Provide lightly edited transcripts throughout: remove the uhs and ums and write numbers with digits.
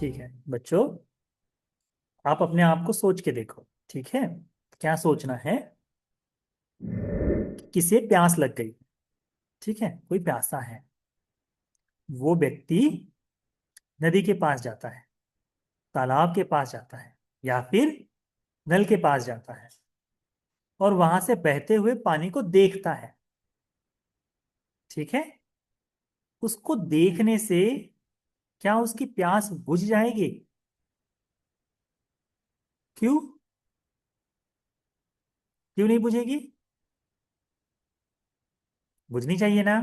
ठीक है बच्चों, आप अपने आप को सोच के देखो। ठीक है, क्या सोचना है? किसे प्यास लग गई। ठीक है, कोई प्यासा है। वो व्यक्ति नदी के पास जाता है, तालाब के पास जाता है, या फिर नल के पास जाता है और वहां से बहते हुए पानी को देखता है। ठीक है, उसको देखने से क्या उसकी प्यास बुझ जाएगी? क्यों? क्यों नहीं बुझेगी? बुझनी चाहिए ना?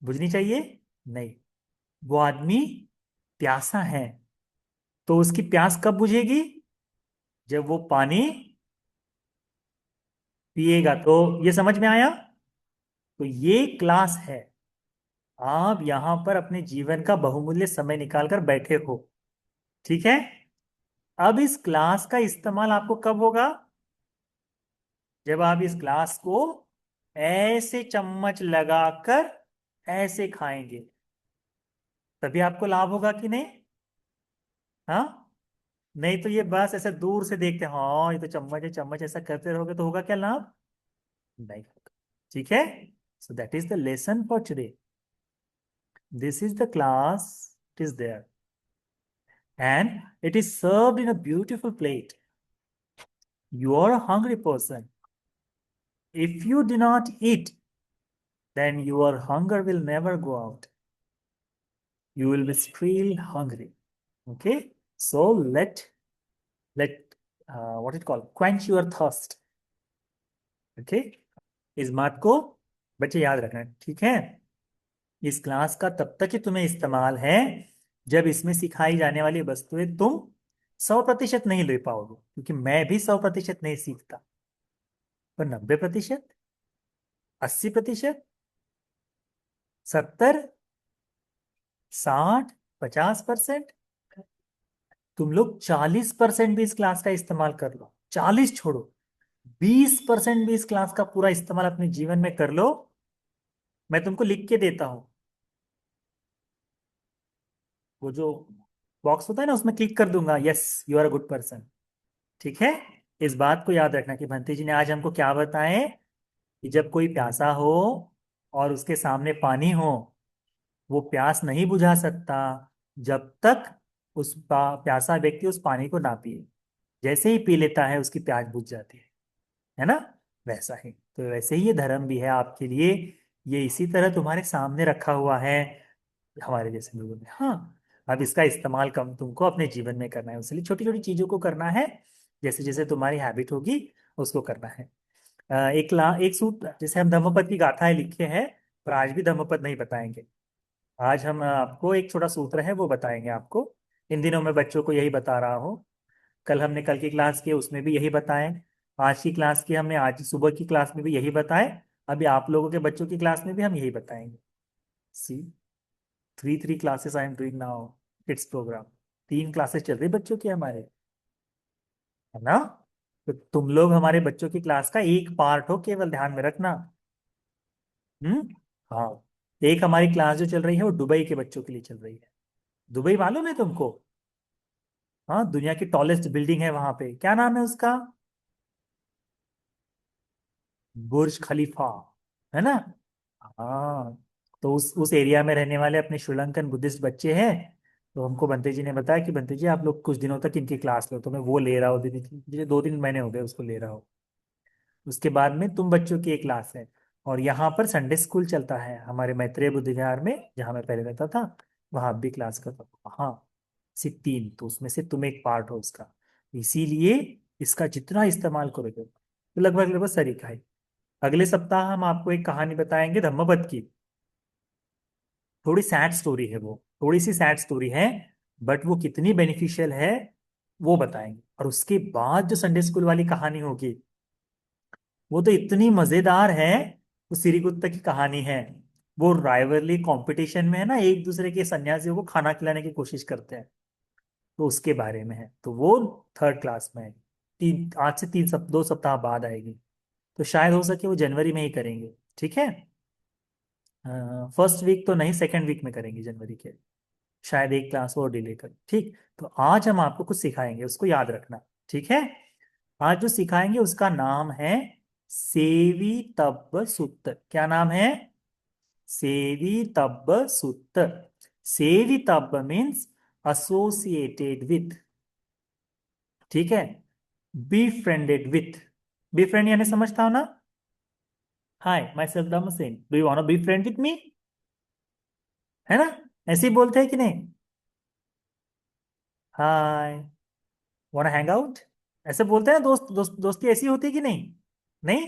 बुझनी चाहिए? नहीं। वो आदमी प्यासा है, तो उसकी प्यास कब बुझेगी? जब वो पानी पिएगा। तो ये समझ में आया? तो ये क्लास है। आप यहां पर अपने जीवन का बहुमूल्य समय निकालकर बैठे हो। ठीक है, अब इस क्लास का इस्तेमाल आपको कब होगा? जब आप इस क्लास को ऐसे चम्मच लगाकर ऐसे खाएंगे, तभी आपको लाभ होगा कि नहीं? हाँ, नहीं तो ये बस ऐसे दूर से देखते हैं, हाँ ये तो चम्मच है, चम्मच ऐसा करते रहोगे तो होगा क्या लाभ? नहीं होगा। ठीक है, so that is the lesson for today. This is the class, it is there and it is served in a beautiful plate. You are a hungry person. If you do not eat, then your hunger will never go out. You will be still hungry. Okay, so let what it called, quench your thirst. Okay, इस बात को बच्चे याद रखना। ठीक है, इस class का तब तक ही तुम्हें इस्तेमाल है जब इसमें सिखाई जाने वाली वस्तुएं तुम 100% नहीं ले पाओगे, क्योंकि मैं भी 100% नहीं सीखता। पर 90%, 80%, 70, 60, 50%, तुम लोग 40% भी इस क्लास का इस्तेमाल कर लो। 40 छोड़ो, 20% भी इस क्लास का पूरा इस्तेमाल अपने जीवन में कर लो। मैं तुमको लिख के देता हूं, वो जो बॉक्स होता है ना, उसमें क्लिक कर दूंगा, yes you are a good person. ठीक है, इस बात को याद रखना कि भंती जी ने आज हमको क्या बताएं, कि जब कोई प्यासा हो और उसके सामने पानी हो, वो प्यास नहीं बुझा सकता जब तक प्यासा व्यक्ति उस पानी को ना पिए। जैसे ही पी लेता है उसकी प्यास बुझ जाती है ना? वैसा ही, तो वैसे ही ये धर्म भी है आपके लिए। ये इसी तरह तुम्हारे सामने रखा हुआ है हमारे जैसे लोगों ने। हाँ, अब इसका इस्तेमाल कम तुमको अपने जीवन में करना है, इसलिए छोटी छोटी चीजों को करना है। जैसे जैसे तुम्हारी हैबिट होगी उसको करना है। एक सूत्र, जैसे हम धम्मपद की गाथाएं लिखे हैं, पर आज भी धम्मपद नहीं बताएंगे। आज हम आपको एक छोटा सूत्र है वो बताएंगे आपको। इन दिनों में बच्चों को यही बता रहा हूँ। कल हमने कल की क्लास की उसमें भी यही बताएं, आज की क्लास की हमने आज सुबह की क्लास में भी यही बताएं, अभी आप लोगों के बच्चों की क्लास में भी हम यही बताएंगे। See, three three classes I am doing now, kids program. 3 classes चल रही बच्चों की हमारे, है ना? तो तुम लोग हमारे बच्चों की क्लास का एक पार्ट हो, केवल ध्यान में रखना। हम्म। हाँ, एक हमारी क्लास जो चल रही है वो दुबई के बच्चों के लिए चल रही है। दुबई मालूम है तुमको? हाँ, दुनिया की टॉलेस्ट बिल्डिंग है वहां पे, क्या नाम है उसका? बुर्ज खलीफा, है ना? हाँ, तो उस एरिया में रहने वाले अपने श्रीलंकन बुद्धिस्ट बच्चे हैं। तो हमको बंते जी ने बताया कि बंते जी आप लोग कुछ दिनों तक इनकी क्लास लो, तो मैं वो ले रहा हूँ। दीदी मुझे 2-3 महीने हो गए उसको ले रहा हूँ। उसके बाद में तुम बच्चों की एक क्लास है। और यहाँ पर संडे स्कूल चलता है हमारे मैत्रेय बुद्ध विहार में, जहाँ मैं पहले रहता था। वहां भी क्लास करता था। हाँ, सिर्फ 3, तो उसमें से तुम एक पार्ट हो उसका। इसीलिए इसका जितना इस्तेमाल करोगे तो लगभग लगभग सरीखा है। अगले सप्ताह हम आपको एक कहानी बताएंगे धम्मपद की। थोड़ी सैड स्टोरी है वो, थोड़ी सी सैड स्टोरी है, बट वो कितनी बेनिफिशियल है वो बताएंगे। और उसके बाद जो संडे स्कूल वाली कहानी होगी वो तो इतनी मजेदार है। वो सिरीगुप्ता की कहानी है। वो राइवलरी कंपटीशन में है ना, एक दूसरे के सन्यासियों को खाना खिलाने की कोशिश करते हैं, तो उसके बारे में है। तो वो 3rd क्लास में है। आज से 2 सप्ताह बाद आएगी। तो शायद हो सके वो जनवरी में ही करेंगे। ठीक है, फर्स्ट वीक तो नहीं, सेकंड वीक में करेंगे जनवरी के। शायद एक क्लास और डिले कर, ठीक। तो आज हम आपको कुछ सिखाएंगे, उसको याद रखना, ठीक है। आज जो सिखाएंगे उसका नाम है सेवी तब्ब सूत्र। क्या नाम है? सेवी तब्ब सूत्र। सेवी तब्ब मीन्स एसोसिएटेड विथ, ठीक है। Be friended with, be friend यानी समझता हो ना? Hi my self damsel, do you want be friend with me? है ना? ऐसे ही बोलते हैं कि नहीं? Hi, want hang out? ऐसे बोलते हैं, दोस्ती ऐसी होती है कि नहीं? नहीं?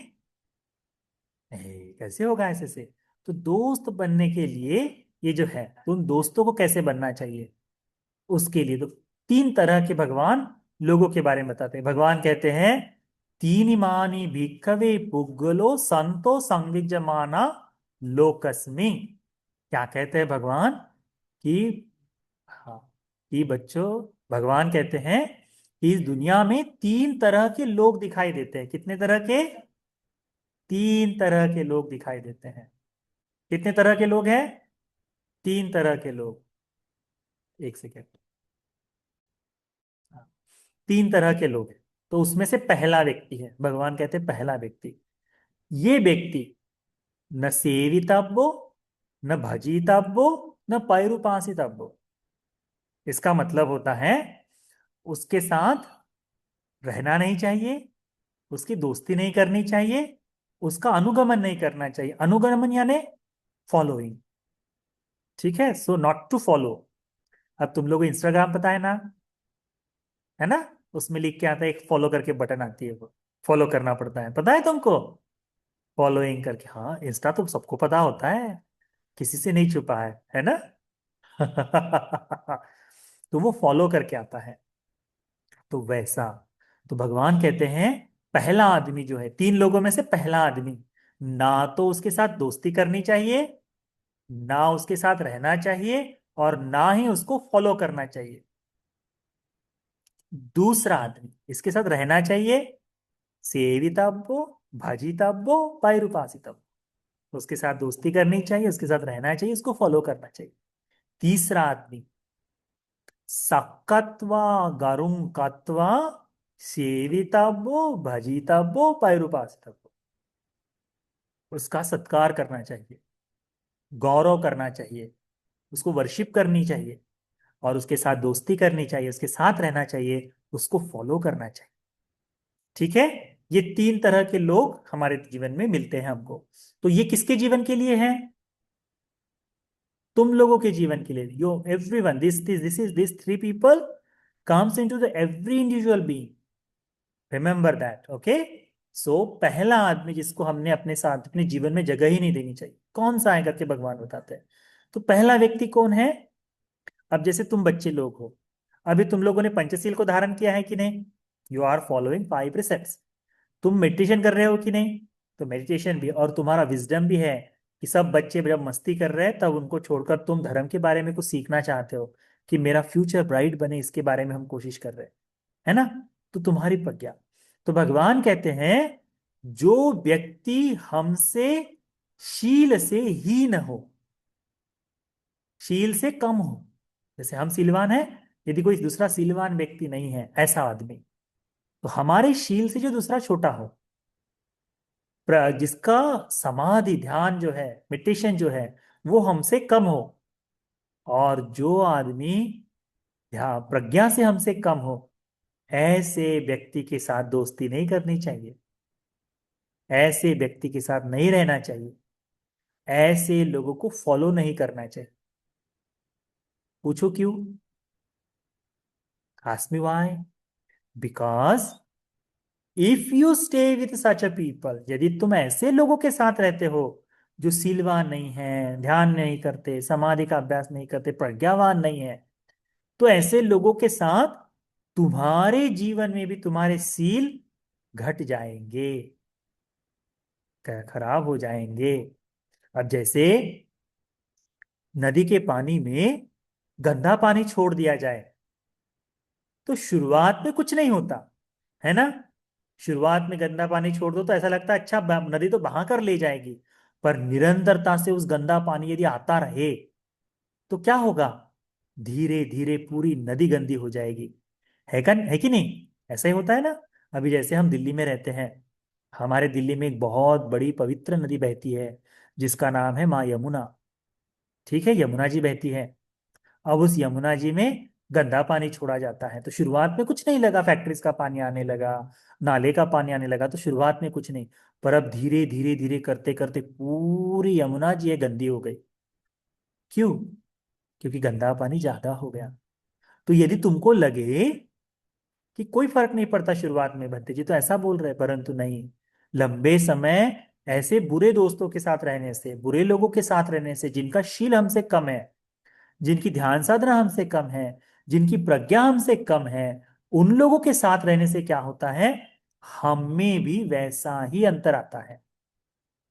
कैसे होगा ऐसे से? तो दोस्त बनने के लिए ये जो है, तो उन दोस्तों को कैसे बनना चाहिए, उसके लिए तो तीन तरह के भगवान लोगों के बारे में बताते हैं। भगवान कहते हैं, तीन इमानी भिक्खवे पुग्गलो संतो संविज्जमाना लोकस्मि। क्या कहते हैं भगवान? कि हाँ, कि बच्चों, भगवान कहते हैं कि इस दुनिया में तीन तरह के लोग दिखाई देते हैं। कितने तरह के? तीन तरह के लोग दिखाई देते हैं। कितने तरह के लोग हैं? तीन तरह के लोग। एक सेकेंड। हाँ, तीन तरह के लोग हैं। तो उसमें से पहला व्यक्ति है, भगवान कहते हैं पहला व्यक्ति, ये व्यक्ति न सेवितव्यो, न भजितव्यो, न पैरुपासितव्यो। इसका मतलब होता है, उसके साथ रहना नहीं चाहिए, उसकी दोस्ती नहीं करनी चाहिए, उसका अनुगमन नहीं करना चाहिए। अनुगमन यानी फॉलोइंग, ठीक है। So not to follow. अब तुम लोग को इंस्टाग्राम पता है ना? है ना? उसमें लिख के आता है, एक फॉलो करके बटन आती है, वो फॉलो करना पड़ता है, पता है तुमको? फॉलोइंग करके, हाँ, इंस्टा तो सबको पता होता है, किसी से नहीं छुपा है ना? तो वो फॉलो करके आता है। तो वैसा, तो भगवान कहते हैं पहला आदमी जो है, तीन लोगों में से पहला आदमी, ना तो उसके साथ दोस्ती करनी चाहिए, ना उसके साथ रहना चाहिए, और ना ही उसको फॉलो करना चाहिए। दूसरा आदमी इसके साथ रहना चाहिए, सेवितव्यो, भजितव्यो, पैरुपासितव्यो। उसके साथ दोस्ती करनी चाहिए, उसके साथ रहना चाहिए, उसको फॉलो करना चाहिए। तीसरा आदमी सक्कत्वा गरुंकत्वा सेवितव्यो, भजितव्यो, पैरुपासितव्यो। उसका सत्कार करना चाहिए, गौरव करना चाहिए, उसको वर्शिप करनी चाहिए, और उसके साथ दोस्ती करनी चाहिए, उसके साथ रहना चाहिए, उसको फॉलो करना चाहिए, ठीक है। ये तीन तरह के लोग हमारे जीवन में मिलते हैं हमको। तो ये किसके जीवन के लिए है? तुम लोगों के जीवन के लिए। Yo everyone, this is this three people comes into the every individual being, remember that, okay. So पहला आदमी जिसको हमने अपने साथ अपने जीवन में जगह ही नहीं देनी चाहिए, कौन सा है करके भगवान बताते हैं। तो पहला व्यक्ति कौन है? अब जैसे तुम बच्चे लोग हो, अभी तुम लोगों ने पंचशील को धारण किया है कि नहीं? You are following five precepts. तुम मेडिटेशन कर रहे हो कि नहीं? तो मेडिटेशन भी, और तुम्हारा विजडम भी है कि सब बच्चे जब मस्ती कर रहे हैं तब उनको छोड़कर तुम धर्म के बारे में कुछ सीखना चाहते हो, कि मेरा फ्यूचर ब्राइट बने, इसके बारे में हम कोशिश कर रहे हैं, है ना? तो तुम्हारी प्रज्ञा। तो भगवान कहते हैं, जो व्यक्ति हमसे शील से हीन हो, शील से कम हो, जैसे हम सीलवान हैं, यदि कोई दूसरा सीलवान व्यक्ति नहीं है, ऐसा आदमी, तो हमारे शील से जो दूसरा छोटा हो, जिसका समाधि ध्यान जो है, मेडिटेशन जो है, वो हमसे कम हो, और जो आदमी ध्यान प्रज्ञा से हमसे कम हो, ऐसे व्यक्ति के साथ दोस्ती नहीं करनी चाहिए, ऐसे व्यक्ति के साथ नहीं रहना चाहिए, ऐसे लोगों को फॉलो नहीं करना चाहिए। पूछो क्यों? Ask me why. Because if you stay with such a people, यदि तुम ऐसे लोगों के साथ रहते हो जो सीलवान नहीं है, ध्यान नहीं करते, समाधि का अभ्यास नहीं करते, प्रज्ञावान नहीं है, तो ऐसे लोगों के साथ तुम्हारे जीवन में भी तुम्हारे सील घट जाएंगे, खराब हो जाएंगे। अब जैसे नदी के पानी में गंदा पानी छोड़ दिया जाए, तो शुरुआत में कुछ नहीं होता, है ना? शुरुआत में गंदा पानी छोड़ दो तो ऐसा लगता है अच्छा, नदी तो बहा कर ले जाएगी। पर निरंतरता से उस गंदा पानी यदि आता रहे, तो क्या होगा? धीरे धीरे पूरी नदी गंदी हो जाएगी। है कि नहीं? ऐसा ही होता है ना। अभी जैसे हम दिल्ली में रहते हैं, हमारे दिल्ली में एक बहुत बड़ी पवित्र नदी बहती है जिसका नाम है माँ यमुना। ठीक है, यमुना जी बहती है। अब उस यमुना जी में गंदा पानी छोड़ा जाता है, तो शुरुआत में कुछ नहीं लगा, फैक्ट्रीज का पानी आने लगा, नाले का पानी आने लगा, तो शुरुआत में कुछ नहीं। पर अब धीरे धीरे धीरे करते करते पूरी यमुना जी ये गंदी हो गई। क्यों? क्योंकि गंदा पानी ज्यादा हो गया। तो यदि तुमको लगे कि कोई फर्क नहीं पड़ता शुरुआत में, भंते जी तो ऐसा बोल रहे, परंतु नहीं। लंबे समय ऐसे बुरे दोस्तों के साथ रहने से, बुरे लोगों के साथ रहने से, जिनका शील हमसे कम है, जिनकी ध्यान साधना हमसे कम है, जिनकी प्रज्ञा हमसे कम है, उन लोगों के साथ रहने से क्या होता है, हम में भी वैसा ही अंतर आता है।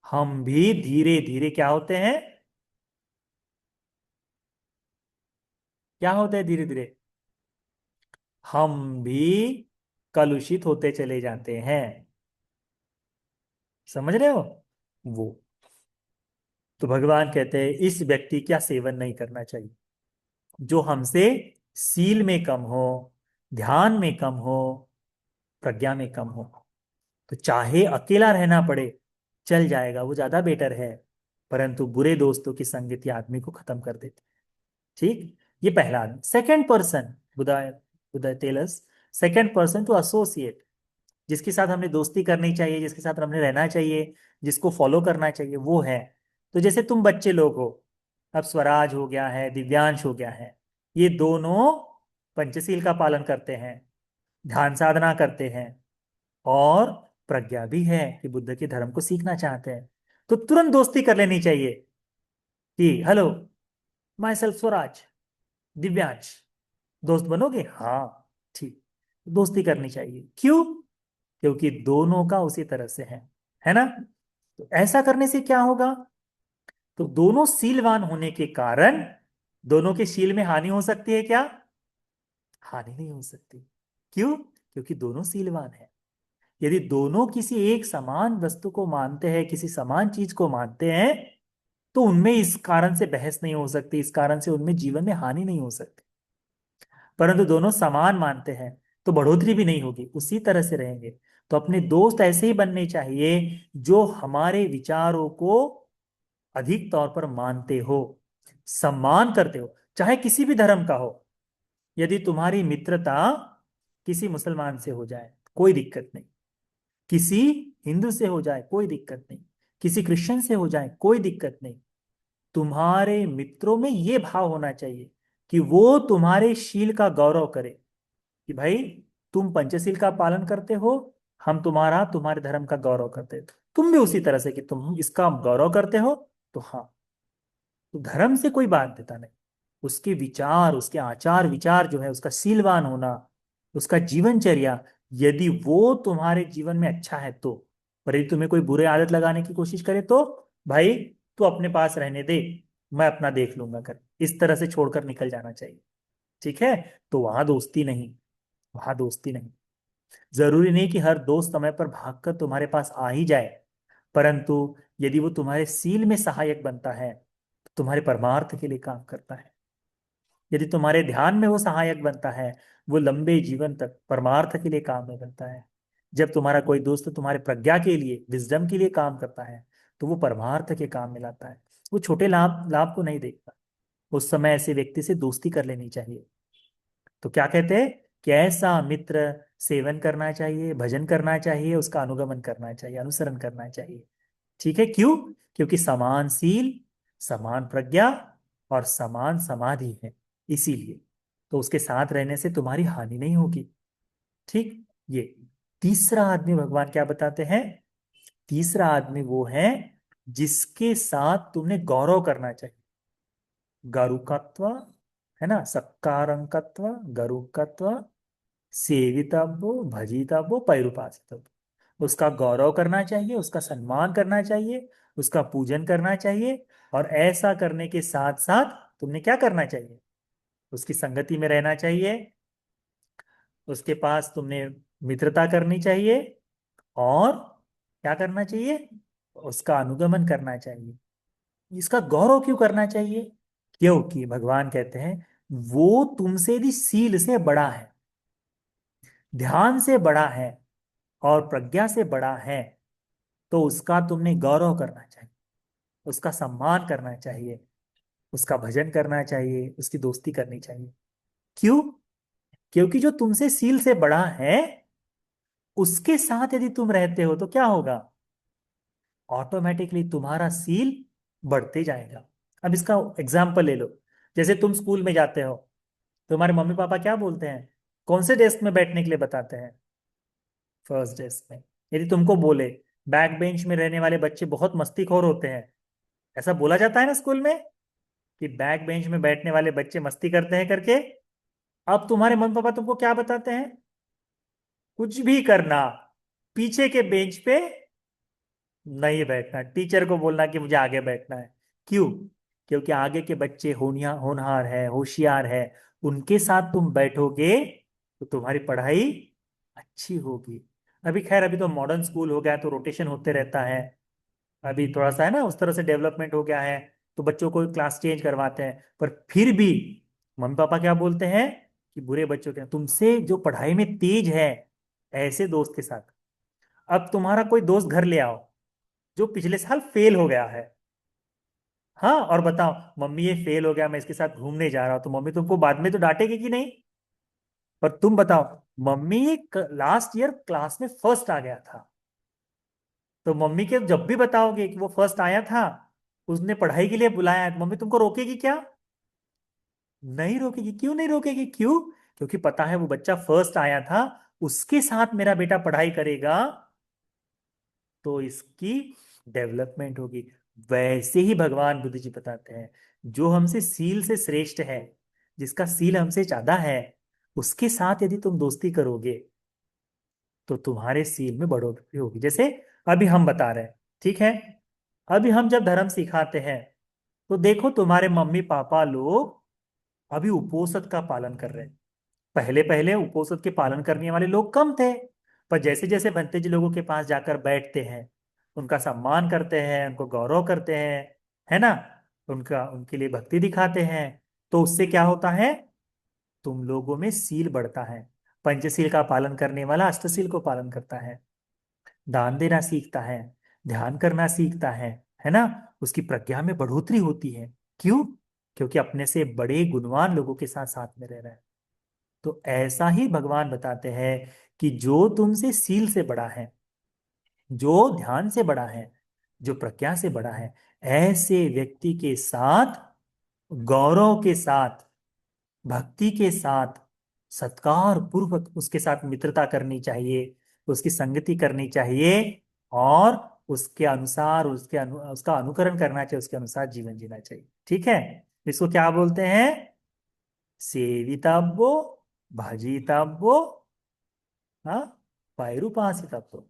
हम भी धीरे धीरे क्या होते हैं, क्या होते हैं धीरे धीरे, हम भी कलुषित होते चले जाते हैं। समझ रहे हो? वो तो भगवान कहते हैं इस व्यक्ति का सेवन नहीं करना चाहिए, जो हमसे सील में कम हो, ध्यान में कम हो, प्रज्ञा में कम हो। तो चाहे अकेला रहना पड़े, चल जाएगा, वो ज्यादा बेटर है। परंतु बुरे दोस्तों की संगति आदमी को खत्म कर देती है। ठीक, ये पहला आदमी। सेकेंड पर्सन, बुधा बुधा tells, second person to associate, जिसके साथ हमने दोस्ती करनी चाहिए, जिसके साथ हमने रहना चाहिए, जिसको फॉलो करना चाहिए, वो है। तो जैसे तुम बच्चे लोग हो, अब स्वराज हो गया है, दिव्यांश हो गया है, ये दोनों पंचशील का पालन करते हैं, ध्यान साधना करते हैं, और प्रज्ञा भी है कि बुद्ध के धर्म को सीखना चाहते हैं। तो तुरंत दोस्ती कर लेनी चाहिए कि hello, my self Swaraj, Divyansh, दोस्त बनोगे? हाँ, ठीक। दोस्ती करनी चाहिए। क्यों? क्योंकि दोनों का उसी तरह से है ना। तो ऐसा करने से क्या होगा, तो दोनों सीलवान होने के कारण दोनों के शील में हानि हो सकती है क्या? हानि नहीं हो सकती। क्यों? क्योंकि दोनों सीलवान है। यदि दोनों किसी एक समान वस्तु को मानते हैं, किसी समान चीज को मानते हैं, तो उनमें इस कारण से बहस नहीं हो सकती, इस कारण से उनमें जीवन में हानि नहीं हो सकती। परंतु दोनों समान मानते हैं तो बढ़ोतरी भी नहीं होगी, उसी तरह से रहेंगे। तो अपने दोस्त ऐसे ही बनने चाहिए जो हमारे विचारों को अधिक तौर पर मानते हो, सम्मान करते हो, चाहे किसी भी धर्म का हो। यदि तुम्हारी मित्रता किसी मुसलमान से हो जाए, कोई दिक्कत नहीं, किसी हिंदू से हो जाए, कोई दिक्कत नहीं, किसी क्रिश्चियन से हो जाए, कोई दिक्कत नहीं। तुम्हारे मित्रों में यह भाव होना चाहिए कि वो तुम्हारे शील का गौरव करे, कि भाई तुम पंचशील का पालन करते हो, हम तुम्हारे धर्म का गौरव करते हो, तुम भी उसी तरह से कि तुम इसका गौरव करते हो। तो हाँ, तो धर्म से कोई बात देता नहीं, उसके विचार, उसके आचार विचार जो है, उसका सीलवान होना, उसका जीवनचर्या, यदि वो तुम्हारे जीवन में अच्छा है तो। पर यदि तुम्हें कोई बुरे आदत लगाने की कोशिश करे तो भाई तू अपने पास रहने दे, मैं अपना देख लूंगा कर, इस तरह से छोड़कर निकल जाना चाहिए। ठीक है? तो वहां दोस्ती नहीं, वहां दोस्ती नहीं। जरूरी नहीं कि हर दोस्त समय पर भागकर तुम्हारे पास आ ही जाए, परंतु यदि वो तुम्हारे सील में सहायक बनता है, तो तुम्हारे परमार्थ के लिए काम करता है। यदि तुम्हारे ध्यान में वो सहायक बनता है, वो लंबे जीवन तक परमार्थ के लिए काम में बनता है। जब तुम्हारा कोई दोस्त तुम्हारे प्रज्ञा के लिए, विजडम के लिए काम करता है, तो वो परमार्थ के काम में लाता है। वो छोटे लाभ लाभ को नहीं देखता। उस समय ऐसे व्यक्ति से दोस्ती कर लेनी चाहिए। तो क्या कहते हैं, कैसा मित्र सेवन करना चाहिए, भजन करना चाहिए, उसका अनुगमन करना चाहिए, अनुसरण करना चाहिए। ठीक है, क्यों? क्योंकि समान सील, समान प्रज्ञा और समान समाधि है, इसीलिए। तो उसके साथ रहने से तुम्हारी हानि नहीं होगी। ठीक, ये तीसरा आदमी भगवान क्या बताते हैं, तीसरा आदमी वो है जिसके साथ तुमने गौरव करना चाहिए। गरुकत्व, है ना, सत्कारंकत्व, गरुकत्व, सेवितव्यो, भजितव्यो, पैरुपासितव्यो। उसका गौरव करना चाहिए, उसका सम्मान करना चाहिए, उसका पूजन करना चाहिए। और ऐसा करने के साथ साथ तुमने क्या करना चाहिए, उसकी संगति में रहना चाहिए, उसके पास तुमने मित्रता करनी चाहिए, और क्या करना चाहिए, उसका अनुगमन करना चाहिए। इसका गौरव क्यों करना चाहिए? क्योंकि भगवान कहते हैं वो तुमसे यदि सील से बड़ा है, ध्यान से बड़ा है और प्रज्ञा से बड़ा है, तो उसका तुमने गौरव करना चाहिए, उसका सम्मान करना चाहिए, उसका भजन करना चाहिए, उसकी दोस्ती करनी चाहिए। क्यों? क्योंकि जो तुमसे सील से बड़ा है, उसके साथ यदि तुम रहते हो तो क्या होगा? ऑटोमेटिकली तुम्हारा सील बढ़ते जाएगा। अब इसका एग्जाम्पल ले लो। जैसे तुम स्कूल में जाते हो, तुम्हारे मम्मी पापा क्या बोलते हैं? कौन से डेस्क में बैठने के लिए बताते हैं? फर्स्ट डेस्क में। यदि तुमको बोले बैक बेंच में रहने वाले बच्चे बहुत मस्तीखोर होते हैं, ऐसा बोला जाता है ना स्कूल में, कि बैक बेंच में बैठने वाले बच्चे मस्ती करते हैं करके। अब तुम्हारे मम्मी पापा तुमको क्या बताते हैं? कुछ भी करना, पीछे के बेंच पे नहीं बैठना, टीचर को बोलना कि मुझे आगे बैठना है। क्यों? क्योंकि आगे के बच्चे होनहार है, होशियार है, उनके साथ तुम बैठोगे तो तुम्हारी पढ़ाई अच्छी होगी। अभी खैर, अभी तो मॉडर्न स्कूल हो गया है, तो रोटेशन होते रहता है। अभी थोड़ा सा है ना, उस तरह से डेवलपमेंट हो गया है, तो बच्चों को क्लास चेंज करवाते हैं। पर फिर भी मम्मी पापा क्या बोलते हैं? कि बुरे बच्चों के तुमसे जो पढ़ाई में तेज है, ऐसे दोस्त के साथ। अब तुम्हारा कोई दोस्त घर ले आओ जो पिछले साल फेल हो गया है, हाँ, और बताओ मम्मी ये फेल हो गया, मैं इसके साथ घूमने जा रहा हूं, तो मम्मी तुमको बाद में तो डांटेगी कि नहीं? पर तुम बताओ, मम्मी लास्ट ईयर क्लास में फर्स्ट आ गया था, तो मम्मी के जब भी बताओगे कि वो फर्स्ट आया था, उसने पढ़ाई के लिए बुलाया है, तो मम्मी तुमको रोकेगी क्या? नहीं रोकेगी। क्यों नहीं रोकेगी? क्यों? क्योंकि पता है वो बच्चा फर्स्ट आया था, उसके साथ मेरा बेटा पढ़ाई करेगा तो इसकी डेवलपमेंट होगी। वैसे ही भगवान बुद्ध जी बताते हैं, जो हमसे सील से श्रेष्ठ है, जिसका सील हमसे ज्यादा है, उसके साथ यदि तुम दोस्ती करोगे तो तुम्हारे सील में बढ़ोतरी होगी। जैसे अभी हम बता रहे हैं, ठीक है, अभी हम जब धर्म सिखाते हैं, तो देखो तुम्हारे मम्मी पापा लोग अभी उपोषद का पालन कर रहे हैं। पहले पहले उपोषद के पालन करने वाले लोग कम थे, पर जैसे जैसे भंते जी लोगों के पास जाकर बैठते हैं, उनका सम्मान करते हैं, उनको गौरव करते हैं, है ना, उनका उनके लिए भक्ति दिखाते हैं, तो उससे क्या होता है? तुम लोगों में सील बढ़ता है। पंचशील का पालन करने वाला अष्टशील को पालन करता है, दान देना सीखता है, ध्यान करना सीखता है ना, उसकी प्रज्ञा में बढ़ोतरी होती है। क्यों? क्योंकि अपने से बड़े गुणवान लोगों के साथ साथ में रह रहा है। तो ऐसा ही भगवान बताते हैं कि जो तुमसे सील से बड़ा है, जो ध्यान से बड़ा है, जो प्रज्ञा से बड़ा है, ऐसे व्यक्ति के साथ गौरव के साथ, भक्ति के साथ, सत्कार पूर्वक उसके साथ मित्रता करनी चाहिए, उसकी संगति करनी चाहिए, और उसके अनुसार उसका अनुकरण करना चाहिए, उसके अनुसार जीवन जीना चाहिए। ठीक है? इसको क्या बोलते हैं? सेवितव्यो, भजितव्यो, हाँ, पैरूपासितव्यो।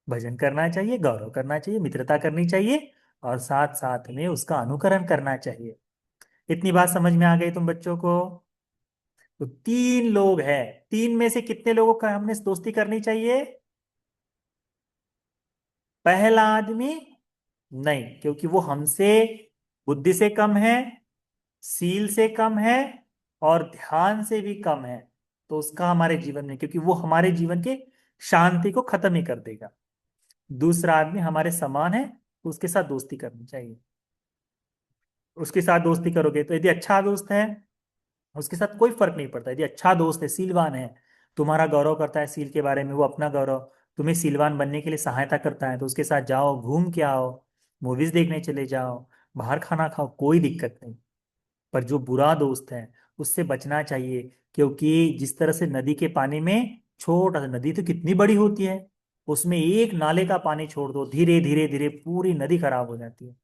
भजन करना चाहिए, गौरव करना चाहिए, मित्रता करनी चाहिए, और साथ साथ में उसका अनुकरण करना चाहिए। इतनी बात समझ में आ गई तुम बच्चों को? तो तीन लोग हैं, तीन में से कितने लोगों का हमने दोस्ती करनी चाहिए? पहला आदमी नहीं, क्योंकि वो हमसे बुद्धि से कम है, सील से कम है, और ध्यान से भी कम है, तो उसका हमारे जीवन में, क्योंकि वो हमारे जीवन के शांति को खत्म ही कर देगा। दूसरा आदमी हमारे समान है, तो उसके साथ दोस्ती करनी चाहिए। उसके साथ दोस्ती करोगे तो यदि अच्छा दोस्त है, उसके साथ कोई फर्क नहीं पड़ता। यदि अच्छा दोस्त है, सीलवान है, तुम्हारा गौरव करता है सील के बारे में, वो अपना गौरव, तुम्हें सीलवान बनने के लिए सहायता करता है, तो उसके साथ जाओ, घूम के आओ, मूवीज देखने चले जाओ, बाहर खाना खाओ, कोई दिक्कत नहीं। पर जो बुरा दोस्त है, उससे बचना चाहिए। क्योंकि जिस तरह से नदी के पानी में, छोटा सा नदी तो कितनी बड़ी होती है, उसमें एक नाले का पानी छोड़ दो, धीरे धीरे धीरे पूरी नदी खराब हो जाती है।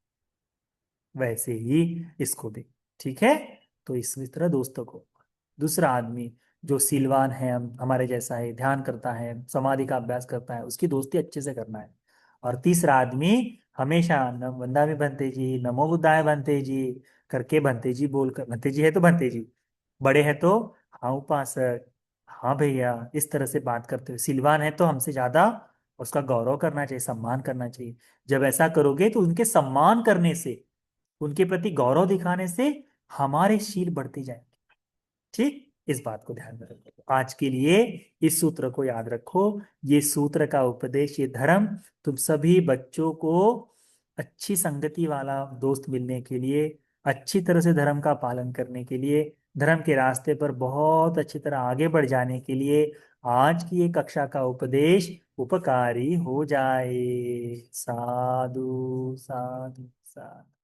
वैसे ही इसको भी, ठीक है? तो इस तरह दोस्तों को, दूसरा आदमी जो सीलवान है, हमारे जैसा है, ध्यान करता है, समाधि का अभ्यास करता है, उसकी दोस्ती अच्छे से करना है। और तीसरा आदमी हमेशा वंदा में बनते जी, नमो बुद्धाय बनते जी करके, बनते जी बोलकर, बनते जी है तो बनते जी, बड़े हैं तो हाँ उपासक, हाँ भैया, इस तरह से बात करते हुए, सिलवान है तो हमसे ज्यादा उसका गौरव करना चाहिए, सम्मान करना चाहिए। जब ऐसा करोगे तो उनके सम्मान करने से, उनके प्रति गौरव दिखाने से हमारे शील बढ़ते जाएंगे। ठीक, इस बात को ध्यान में रखो। आज के लिए इस सूत्र को याद रखो। ये सूत्र का उपदेश, ये धर्म तुम सभी बच्चों को अच्छी संगति वाला दोस्त मिलने के लिए, अच्छी तरह से धर्म का पालन करने के लिए, धर्म के रास्ते पर बहुत अच्छी तरह आगे बढ़ जाने के लिए आज की ये कक्षा का उपदेश उपकारी हो जाए। साधु साधु साधु।